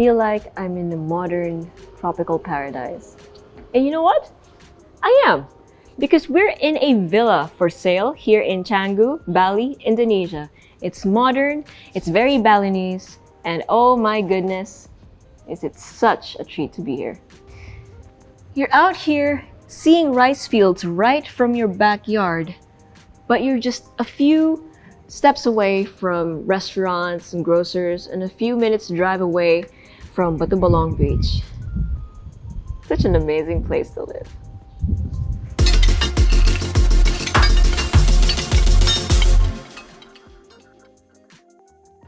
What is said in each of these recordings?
feel like I'm in a modern tropical paradise. And you know what? I am. Because we're in a villa for sale here in Canggu, Bali, Indonesia. It's modern, it's very Balinese, and oh my goodness, is it such a treat to be here. You're out here seeing rice fields right from your backyard, but you're just a few steps away from restaurants and grocers and a few minutes drive away from Batu Balong Beach. Such an amazing place to live.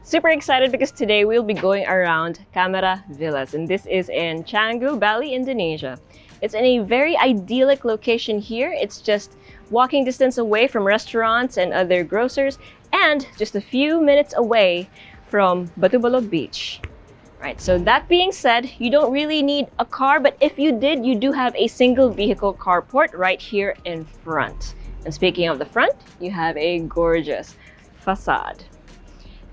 Super excited because today we'll be going around Camera Villas, and this is in Canggu, Bali, Indonesia. It's in a very idyllic location here. It's just walking distance away from restaurants and other grocers, and just a few minutes away from Batu Balong Beach. Right, so that being said, you don't really need a car, but if you did, you do have a single vehicle carport right here in front. And speaking of the front, you have a gorgeous facade.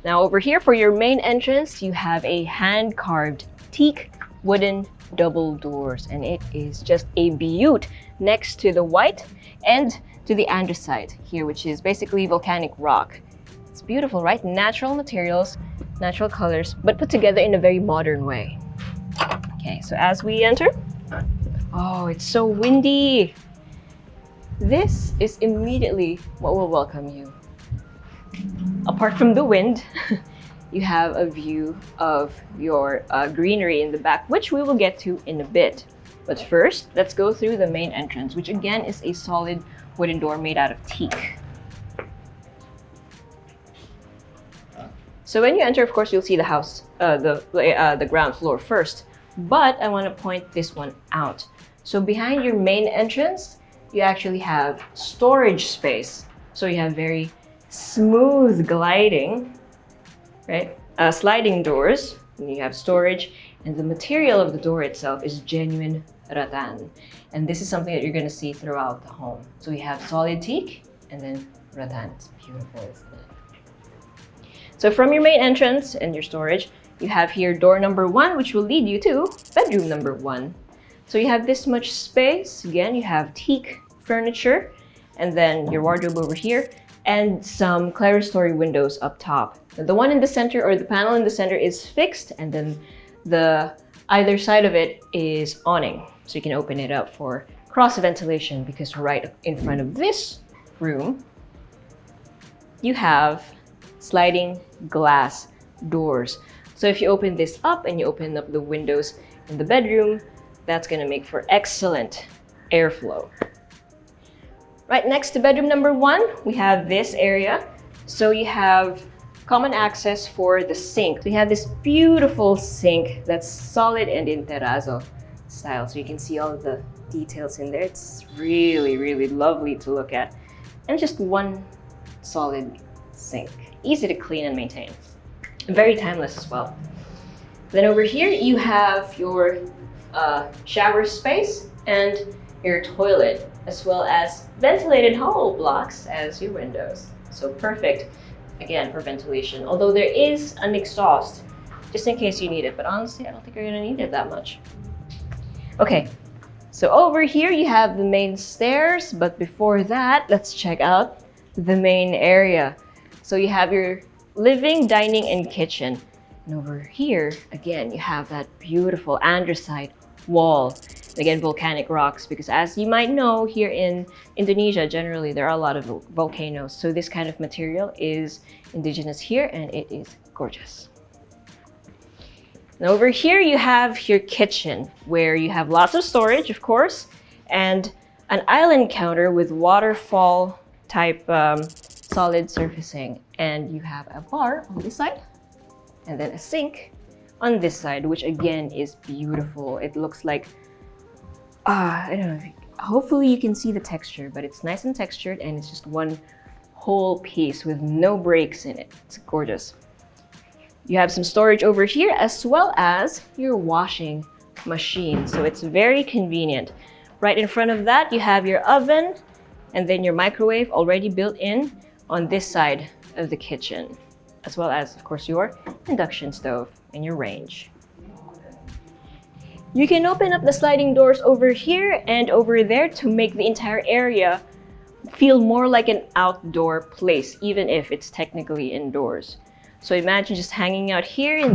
Now over here for your main entrance, you have a hand-carved teak wooden double doors, and it is just a beaut next to the white and to the andesite here, which is basically volcanic rock. It's beautiful, right? Natural materials, natural colors, but put together in a very modern way. Okay, so as we enter, oh, it's so windy. This is immediately what will welcome you. Apart from the wind, you have a view of your greenery in the back, which we will get to in a bit. But first, let's go through the main entrance, which again is a solid wooden door made out of teak. So when you enter, of course, you'll see the house, the ground floor first. But I want to point this one out. So behind your main entrance, you actually have storage space. So you have very smooth gliding, right? Sliding doors, and you have storage, and the material of the door itself is genuine rattan. And this is something that you're going to see throughout the home. So we have solid teak and then rattan. It's beautiful, isn't it? So from your main entrance and your storage, you have here door number 1, which will lead you to bedroom number 1. So you have this much space. Again, you have teak furniture, and then your wardrobe over here, and some clerestory windows up top. Now, the one in the center, or the panel in the center, is fixed, and then the either side of it is awning. So you can open it up for cross ventilation, because right in front of this room, you have sliding glass doors. So if you open this up and you open up the windows in the bedroom, that's gonna make for excellent airflow. Right next to bedroom number 1, we have this area. So you have common access for the sink. So you have this beautiful sink that's solid and in terrazzo style. So you can see all of the details in there. It's really, really lovely to look at. And just one solid sink. Easy to clean and maintain. Very timeless as well. Then over here, you have your shower space and your toilet, as well as ventilated hollow blocks as your windows. So perfect, again, for ventilation. Although there is an exhaust, just in case you need it. But honestly, I don't think you're gonna need it that much. Okay, so over here you have the main stairs. But before that, let's check out the main area. So you have your living, dining, and kitchen. And over here, again, you have that beautiful andesite wall. Again, volcanic rocks, because as you might know, here in Indonesia, generally, there are a lot of volcanoes. So this kind of material is indigenous here, and it is gorgeous. And over here, you have your kitchen, where you have lots of storage, of course, and an island counter with waterfall type solid surfacing. And you have a bar on this side, and then a sink on this side, which again is beautiful. It looks like, I don't know, hopefully you can see the texture, but it's nice and textured, and it's just one whole piece with no breaks in it. It's gorgeous. You have some storage over here, as well as your washing machine. So it's very convenient. Right in front of that, you have your oven, and then your microwave already built in on this side of the kitchen, as well as, of course, your induction stove and your range. You can open up the sliding doors over here and over there to make the entire area feel more like an outdoor place, even if it's technically indoors. So imagine just hanging out here in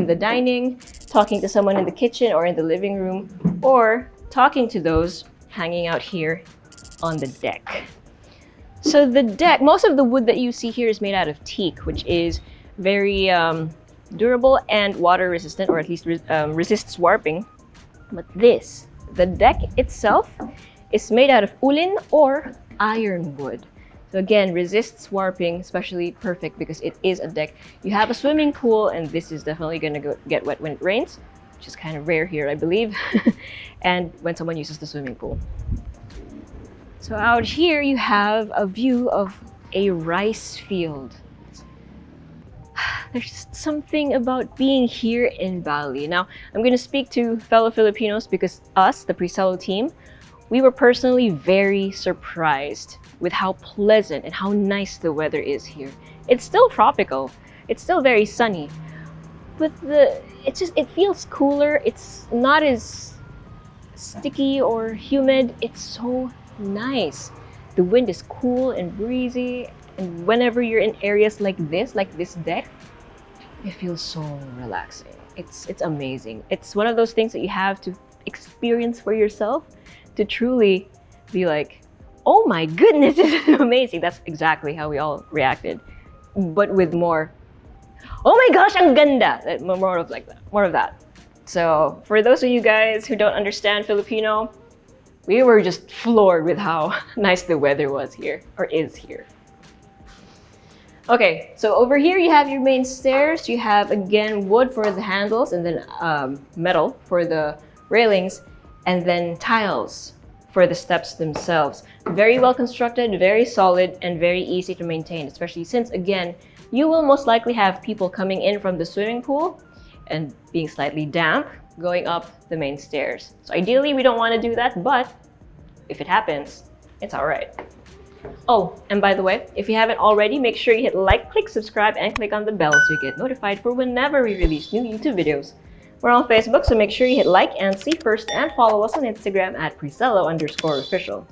the dining, talking to someone in the kitchen or in the living room, or talking to those hanging out here on the deck. So the deck, most of the wood that you see here is made out of teak, which is very durable and water resistant, or at least resists warping. But the deck itself is made out of ulin or ironwood. So again, resists warping, especially perfect because it is a deck. You have a swimming pool, and this is definitely gonna get wet when it rains, which is kind of rare here, I believe, and when someone uses the swimming pool. So out here, you have a view of a rice field. There's just something about being here in Bali. Now, I'm gonna speak to fellow Filipinos because us, the Presello team, we were personally very surprised with how pleasant and how nice the weather is here. It's still tropical, it's still very sunny, but it feels cooler. It's not as sticky or humid. It's so nice. The wind is cool and breezy, and whenever you're in areas like this deck, it feels so relaxing. It's amazing. It's one of those things that you have to experience for yourself to truly be like, oh my goodness, this is amazing. That's exactly how we all reacted, but with more, oh my gosh, ang ganda, more of that. So for those of you guys who don't understand Filipino, we were just floored with how nice the weather was here, or is here. Okay, so over here you have your main stairs. You have, again, wood for the handles, and then metal for the railings, and then tiles for the steps themselves. Very well constructed, very solid, and very easy to maintain, especially since, again, you will most likely have people coming in from the swimming pool and being slightly damp going up the main stairs. So ideally, we don't want to do that, but if it happens, it's all right. Oh, and by the way, if you haven't already, make sure you hit like, click subscribe, and click on the bell so you get notified for whenever we release new YouTube videos. We're on Facebook, so make sure you hit like and see first, and follow us on Instagram at Presello_official.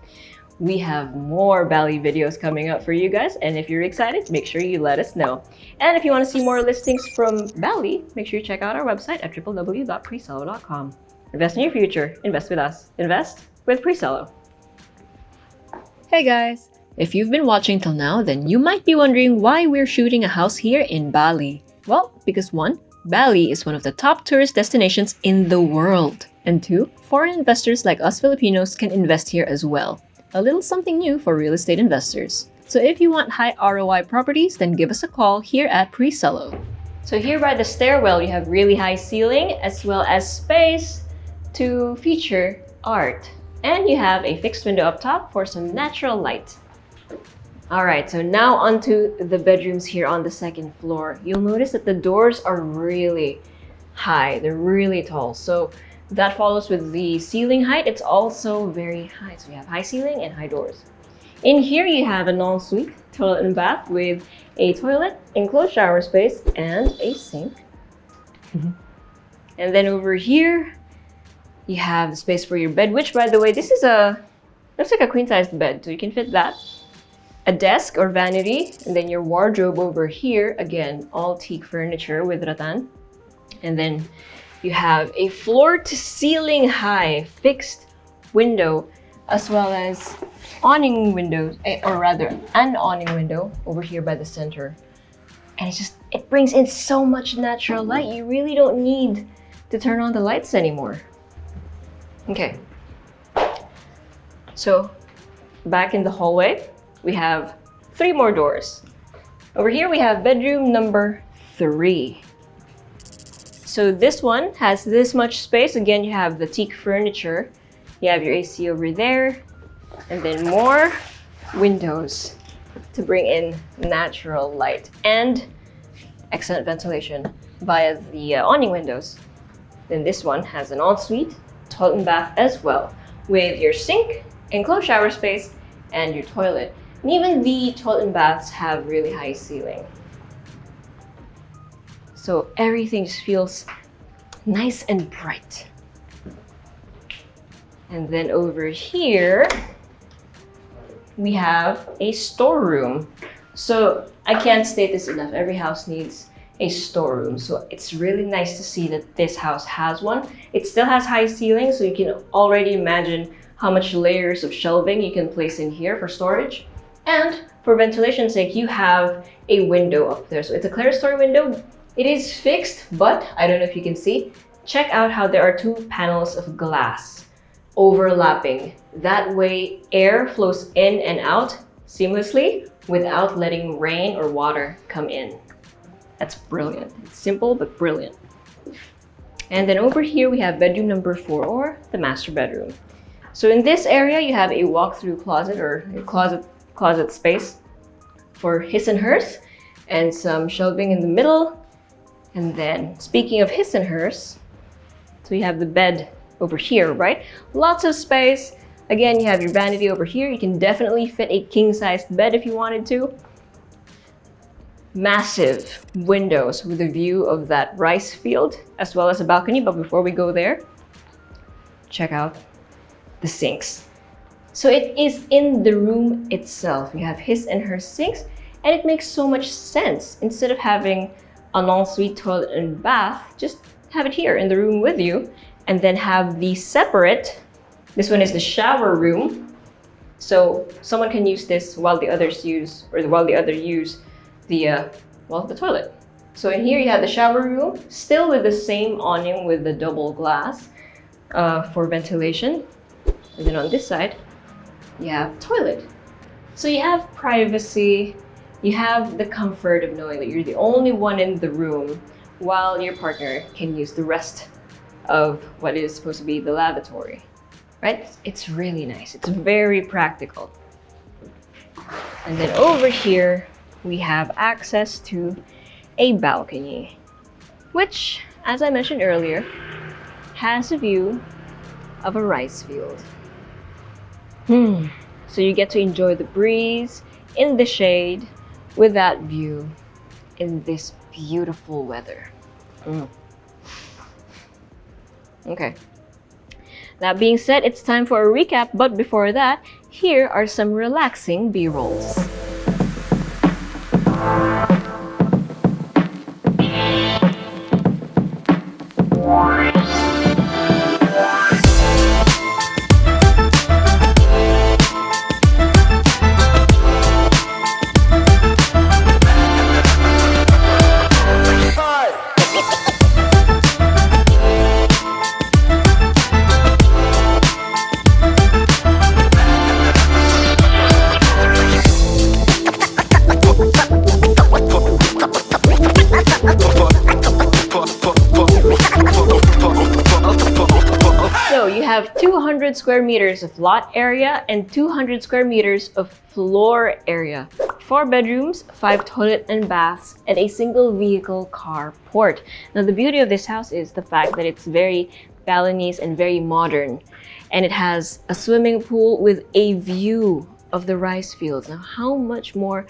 We have more Bali videos coming up for you guys, and if you're excited, make sure you let us know. And if you want to see more listings from Bali, make sure you check out our website at www.presello.com. Invest in your future. Invest with us. Invest with Presello. Hey guys! If you've been watching till now, then you might be wondering why we're shooting a house here in Bali. Well, because 1, Bali is one of the top tourist destinations in the world. And 2, foreign investors like us Filipinos can invest here as well. A little something new for real estate investors. So if you want high ROI properties, then give us a call here at Presello. So here by the stairwell, you have really high ceiling as well as space to feature art. And you have a fixed window up top for some natural light. Alright, so now onto the bedrooms here on the second floor. You'll notice that the doors are really high. They're really tall. So that follows with the ceiling height. It's also very high. So you have high ceiling and high doors. In here you have an ensuite toilet and bath with a toilet, enclosed shower space, and a sink. And then over here, you have the space for your bed, which, by the way, this is looks like a queen-sized bed, so you can fit that. A desk or vanity, and then your wardrobe over here. Again, all teak furniture with rattan. And then you have a floor-to-ceiling high fixed window, as well as awning windows, or rather, an awning window over here by the center. And it brings in so much natural light. You really don't need to turn on the lights anymore. Okay, so back in the hallway, we have 3 more doors. Over here, we have bedroom number 3. So this one has this much space. Again, you have the teak furniture. You have your AC over there, and then more windows to bring in natural light and excellent ventilation via the awning windows. Then this one has an ensuite, toilet and bath as well, with your sink, enclosed shower space, and your toilet. And even the toilet and baths have really high ceiling. So everything just feels nice and bright. And then over here, we have a storeroom. So I can't state this enough. Every house needs a storeroom. So it's really nice to see that this house has one. It still has high ceilings, so you can already imagine how much layers of shelving you can place in here for storage. And for ventilation's sake, you have a window up there. So it's a clerestory window. It is fixed, but I don't know if you can see. Check out how there are two panels of glass overlapping. That way, air flows in and out seamlessly without letting rain or water come in. That's brilliant. It's simple, but brilliant. And then over here, we have bedroom number 4, or the master bedroom. So in this area, you have a walk-through closet, or a closet space for his and hers, and some shelving in the middle. And then, speaking of his and hers, so you have the bed over here, right? Lots of space. Again, you have your vanity over here. You can definitely fit a king-sized bed if you wanted to. Massive windows with a view of that rice field, as well as a balcony. But before we go there, check out the sinks. So it is in the room itself. You have his and her sinks, and it makes so much sense. Instead of having an ensuite toilet and bath, just have it here in the room with you, and then have the separate. This one is the shower room. So someone can use this while the others use, or while the other use the toilet. So in here you have the shower room, still with the same awning with the double glass for ventilation. And then on this side, you have toilet. So you have privacy, you have the comfort of knowing that you're the only one in the room while your partner can use the rest of what is supposed to be the lavatory, right? It's really nice. It's very practical. And then over here, we have access to a balcony, which, as I mentioned earlier, has a view of a rice field. So you get to enjoy the breeze in the shade with that view in this beautiful weather. Okay. That being said, it's time for a recap, but before that, here are some relaxing B-rolls. You have 200 square meters of lot area and 200 square meters of floor area. 4 bedrooms, 5 toilet and baths, and a single vehicle carport. Now the beauty of this house is the fact that it's very Balinese and very modern. And it has a swimming pool with a view of the rice fields. Now how much more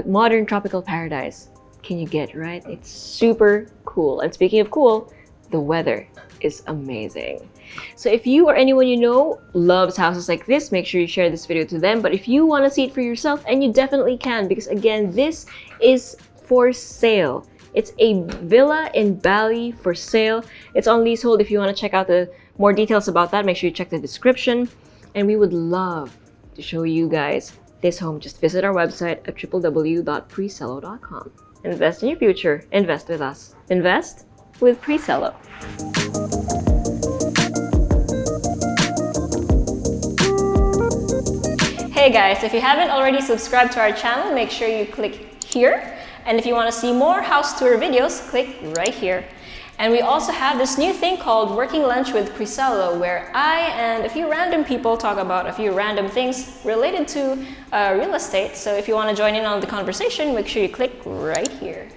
modern tropical paradise can you get, right? It's super cool. And speaking of cool, the weather is amazing. So if you or anyone you know loves houses like this, make sure you share this video to them. But if you want to see it for yourself, and you definitely can, because again, this is for sale. It's a villa in Bali for sale. It's on leasehold. If you want to check out the more details about that, make sure you check the description. And we would love to show you guys this home. Just visit our website at www.presello.com. Invest in your future. Invest with us. Invest with Presello. Hey guys, if you haven't already subscribed to our channel, make sure you click here. And if you want to see more house tour videos, click right here. And we also have this new thing called Working Lunch with Presello, where I and a few random people talk about a few random things related to real estate. So if you want to join in on the conversation, make sure you click right here.